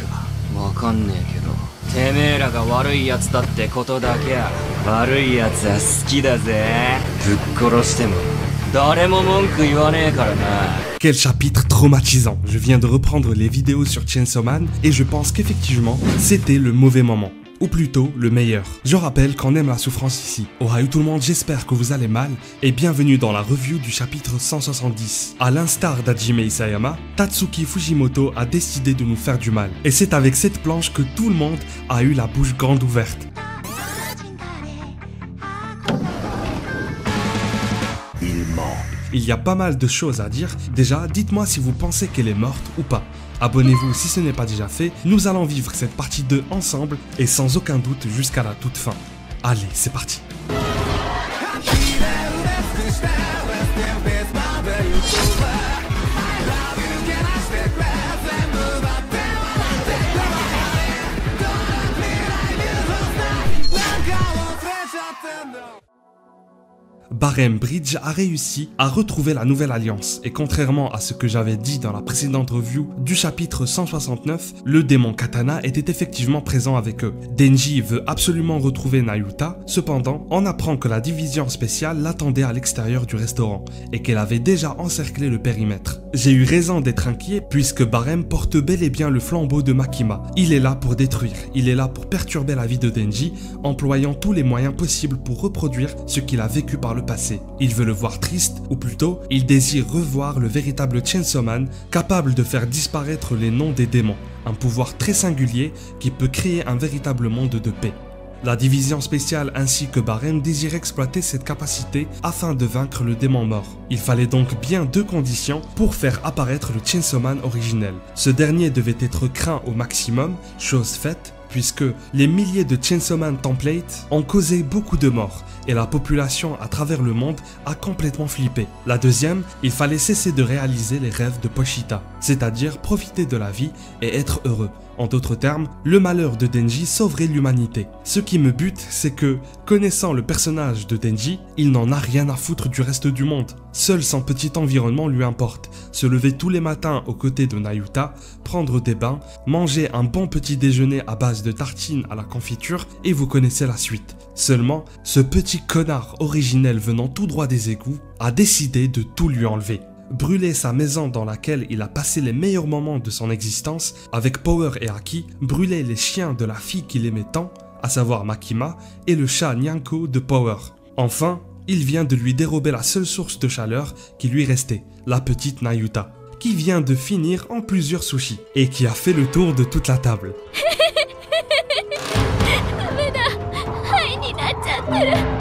かわかんねえけど、てめえらが悪いやつだってことだけは悪いやつは好きだぜ。ぶっ殺しても誰も文句言わねえからな。Quel chapitre traumatisant. Je viens de reprendre les vidéos sur Chainsaw Man et je pense qu'effectivement, c'était le mauvais moment. Ou plutôt, le meilleur. Je rappelle qu'on aime la souffrance ici. Ohayou tout le monde, j'espère que vous allez mal et bienvenue dans la review du chapitre 170. À l'instar d'Hajime Isayama, Tatsuki Fujimoto a décidé de nous faire du mal. Et c'est avec cette planche que tout le monde a eu la bouche grande ouverte. Il y a pas mal de choses à dire. Déjà, dites-moi si vous pensez qu'elle est morte ou pas. Abonnez-vous si ce n'est pas déjà fait. Nous allons vivre cette partie 2 ensemble et sans aucun doute jusqu'à la toute fin. Allez, c'est parti. Barem Bridge a réussi à retrouver la nouvelle alliance et contrairement à ce que j'avais dit dans la précédente review du chapitre 169, le démon Katana était effectivement présent avec eux. Denji veut absolument retrouver Nayuta, cependant on apprend que la division spéciale l'attendait à l'extérieur du restaurant et qu'elle avait déjà encerclé le périmètre. J'ai eu raison d'être inquiet puisque Barem porte bel et bien le flambeau de Makima. Il est là pour détruire, il est là pour perturber la vie de Denji, employant tous les moyens possibles pour reproduire ce qu'il a vécu par le passé. Il veut le voir triste, ou plutôt, il désire revoir le véritable Chainsaw Man, capable de faire disparaître les noms des démons, un pouvoir très singulier qui peut créer un véritable monde de paix. La division spéciale ainsi que Barem désirent exploiter cette capacité afin de vaincre le démon mort. Il fallait donc bien 2 conditions pour faire apparaître le Chainsaw Man originel. Ce dernier devait être craint au maximum, chose faite, puisque les milliers de Chainsaw Man templates ont causé beaucoup de morts et la population à travers le monde a complètement flippé. La deuxième, il fallait cesser de réaliser les rêves de Pochita, c'est-à-dire profiter de la vie et être heureux. En d'autres termes, le malheur de Denji sauverait l'humanité. Ce qui me bute, c'est que, connaissant le personnage de Denji, il n'en a rien à foutre du reste du monde. Seul son petit environnement lui importe. Se lever tous les matins aux côtés de Nayuta, prendre des bains, manger un bon petit déjeuner à base de tartines à la confiture et vous connaissez la suite. Seulement, ce petit connard originel venant tout droit des égouts a décidé de tout lui enlever. Brûler sa maison dans laquelle il a passé les meilleurs moments de son existence avec Power et Aki, brûler les chiens de la fille qu'il aimait tant, à savoir Makima, et le chat Nyanko de Power. Enfin, il vient de lui dérober la seule source de chaleur qui lui restait, la petite Nayuta, qui vient de finir en plusieurs sushis et qui a fait le tour de toute la table.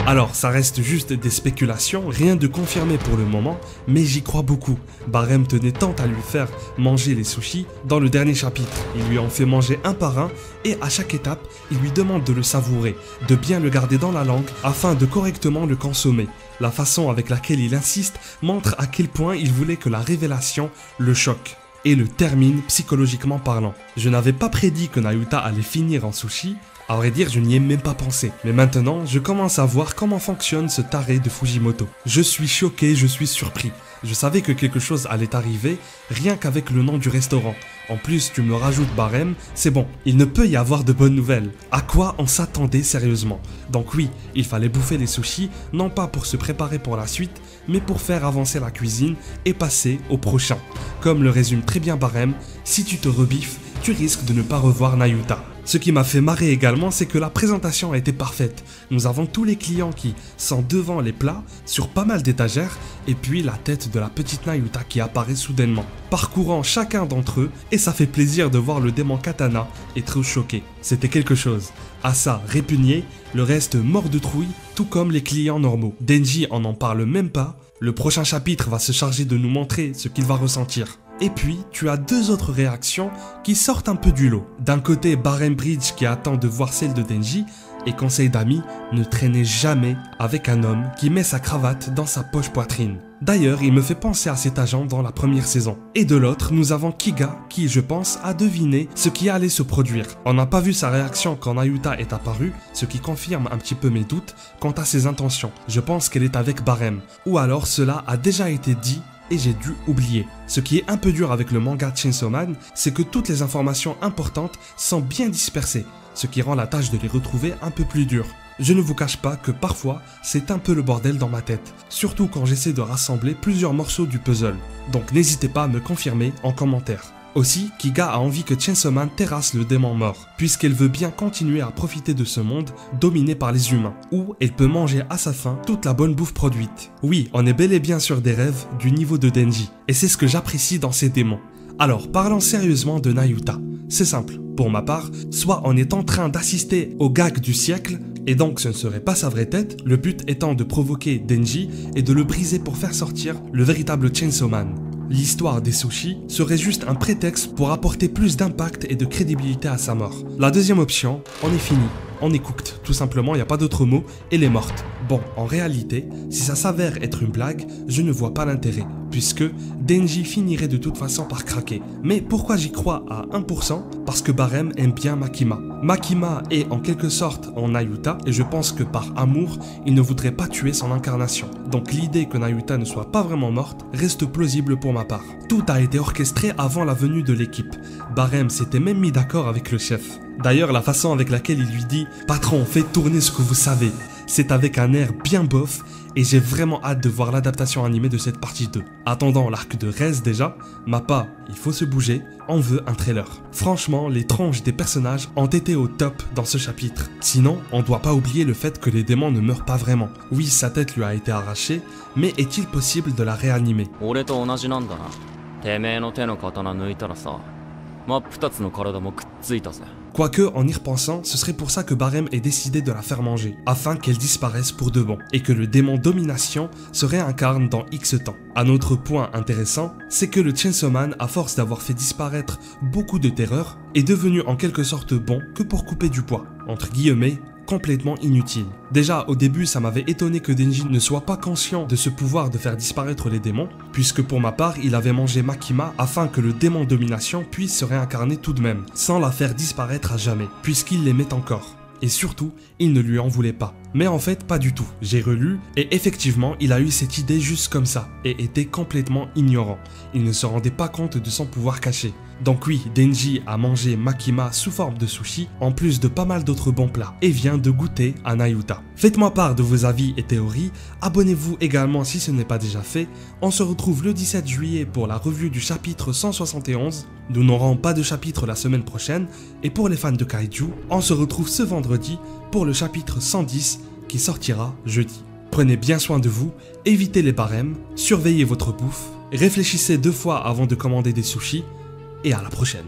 Alors, ça reste juste des spéculations, rien de confirmé pour le moment, mais j'y crois beaucoup. Barem tenait tant à lui faire manger les sushis dans le dernier chapitre. Ils lui en fait manger un par un et à chaque étape, il lui demande de le savourer, de bien le garder dans la langue afin de correctement le consommer. La façon avec laquelle il insiste montre à quel point il voulait que la révélation le choque et le termine psychologiquement parlant. Je n'avais pas prédit que Nayuta allait finir en sushi. À vrai dire, je n'y ai même pas pensé. Mais maintenant, je commence à voir comment fonctionne ce taré de Fujimoto. Je suis choqué, je suis surpris. Je savais que quelque chose allait arriver, rien qu'avec le nom du restaurant. En plus, tu me rajoutes Barem, c'est bon. Il ne peut y avoir de bonnes nouvelles. À quoi on s'attendait sérieusement? Donc oui, il fallait bouffer les sushis, non pas pour se préparer pour la suite, mais pour faire avancer la cuisine et passer au prochain. Comme le résume très bien Barem, si tu te rebiffes, tu risques de ne pas revoir Nayuta. Ce qui m'a fait marrer également, c'est que la présentation a été parfaite. Nous avons tous les clients qui sont devant les plats, sur pas mal d'étagères, et puis la tête de la petite Nayuta qui apparaît soudainement, parcourant chacun d'entre eux, et ça fait plaisir de voir le démon Katana être choqué. C'était quelque chose. Asa répugné, le reste mort de trouille, tout comme les clients normaux. Denji en parle même pas. Le prochain chapitre va se charger de nous montrer ce qu'il va ressentir. Et puis, tu as 2 autres réactions qui sortent un peu du lot. D'un côté, Barem Bridge qui attend de voir celle de Denji, et conseil d'amis, ne traînez jamais avec un homme qui met sa cravate dans sa poche poitrine. D'ailleurs, il me fait penser à cet agent dans la première saison. Et de l'autre, nous avons Kiga qui, je pense, a deviné ce qui allait se produire. On n'a pas vu sa réaction quand Nayuta est apparue, ce qui confirme un petit peu mes doutes quant à ses intentions. Je pense qu'elle est avec Barem. Ou alors cela a déjà été dit et j'ai dû oublier. Ce qui est un peu dur avec le manga Chainsaw Man, c'est que toutes les informations importantes sont bien dispersées, ce qui rend la tâche de les retrouver un peu plus dure. Je ne vous cache pas que parfois, c'est un peu le bordel dans ma tête, surtout quand j'essaie de rassembler plusieurs morceaux du puzzle. Donc n'hésitez pas à me confirmer en commentaire. Aussi, Kiga a envie que Chainsaw Man terrasse le démon mort, puisqu'elle veut bien continuer à profiter de ce monde dominé par les humains, où elle peut manger à sa faim toute la bonne bouffe produite. Oui, on est bel et bien sur des rêves du niveau de Denji, et c'est ce que j'apprécie dans ces démons. Alors, parlons sérieusement de Nayuta. C'est simple, pour ma part, soit on est en train d'assister au gag du siècle, et donc ce ne serait pas sa vraie tête, le but étant de provoquer Denji et de le briser pour faire sortir le véritable Chainsaw Man. L'histoire des sushis serait juste un prétexte pour apporter plus d'impact et de crédibilité à sa mort. La deuxième option, on est fini, on est cooked, tout simplement, il n'y a pas d'autre mot, elle est morte. Bon, en réalité, si ça s'avère être une blague, je ne vois pas l'intérêt, puisque Denji finirait de toute façon par craquer. Mais pourquoi j'y crois à 1%? Parce que Barem aime bien Makima. Makima est en quelque sorte en Nayuta, et je pense que par amour, il ne voudrait pas tuer son incarnation. Donc l'idée que Nayuta ne soit pas vraiment morte reste plausible pour ma part. Tout a été orchestré avant la venue de l'équipe. Barem s'était même mis d'accord avec le chef. D'ailleurs, la façon avec laquelle il lui dit « Patron, faites tourner ce que vous savez », c'est avec un air bien bof et j'ai vraiment hâte de voir l'adaptation animée de cette partie 2. Attendant l'arc de Rez déjà, Mappa, il faut se bouger, on veut un trailer. Franchement, les tronches des personnages ont été au top dans ce chapitre. Sinon, on doit pas oublier le fait que les démons ne meurent pas vraiment. Oui, sa tête lui a été arrachée, mais est-il possible de la réanimer? Quoique, en y repensant, ce serait pour ça que Barem ait décidé de la faire manger, afin qu'elle disparaisse pour de bon, et que le démon domination se réincarne dans X temps. Un autre point intéressant, c'est que le Chainsaw Man, à force d'avoir fait disparaître beaucoup de terreur, est devenu en quelque sorte bon que pour couper du poids, entre guillemets, complètement inutile. Déjà, au début, ça m'avait étonné que Denji ne soit pas conscient de ce pouvoir de faire disparaître les démons, puisque pour ma part, il avait mangé Makima afin que le démon domination puisse se réincarner tout de même, sans la faire disparaître à jamais, puisqu'il l'aimait encore. Et surtout, il ne lui en voulait pas. Mais en fait, pas du tout. J'ai relu, et effectivement, il a eu cette idée juste comme ça, et était complètement ignorant. Il ne se rendait pas compte de son pouvoir caché. Donc oui, Denji a mangé Makima sous forme de sushi, en plus de pas mal d'autres bons plats, et vient de goûter à Nayuta. Faites-moi part de vos avis et théories, abonnez-vous également si ce n'est pas déjà fait. On se retrouve le 17 juillet pour la revue du chapitre 171. Nous n'aurons pas de chapitre la semaine prochaine, et pour les fans de Kaiju, on se retrouve ce vendredi pour le chapitre 110 qui sortira jeudi. Prenez bien soin de vous, évitez les barèmes, surveillez votre bouffe, réfléchissez 2 fois avant de commander des sushis, et à la prochaine.